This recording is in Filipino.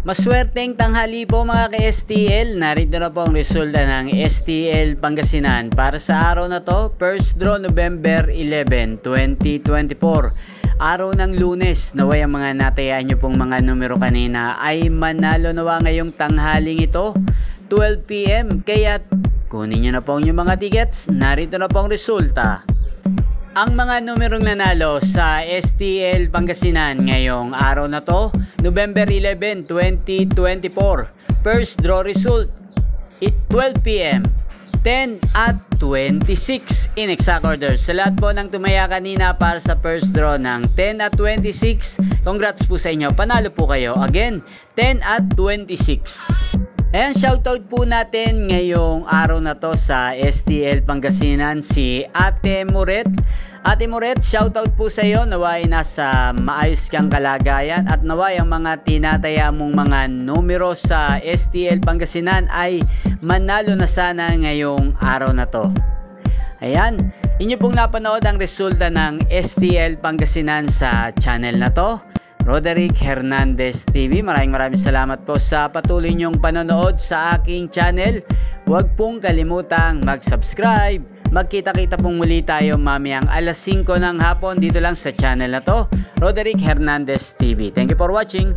Maswerteng tanghali po mga ka-STL. Narito na po ang resulta ng STL Pangasinan para sa araw na to, first draw November 11, 2024. Araw ng Lunes. Naway ang mga natayaan nyo pong mga numero kanina ay manalo nawa ngayong tanghaling ito, 12 PM. Kaya kunin nyo na po ang inyong mga tickets. Narito na po ang resulta. Ang mga numerong nanalo sa STL Pangasinan ngayong araw na to, November 11, 2024. First draw result, 12 PM, 10 at 26 in exact order. Sa lahat po ng tumaya kanina para sa first draw ng 10 at 26, congrats po sa inyo. Panalo po kayo. Again, 10 at 26. Ayan, shoutout po natin ngayong araw na to sa STL Pangasinan si Ate Moret. Ate Moret, shoutout po sa iyo. Naway nasa maayos kang kalagayan at naway ang mga tinataya mong mga numero sa STL Pangasinan ay manalo na sana ngayong araw na to. Ayan, inyo pong napanood ang resulta ng STL Pangasinan sa channel na to, Roderick Hernandez TV. Maraming salamat po sa patuloy niyong panonood sa aking channel. Huwag pong kalimutang mag-subscribe. Magkita-kita pong muli tayo mamayang alas 5 ng hapon dito lang sa channel na to, Roderick Hernandez TV. Thank you for watching.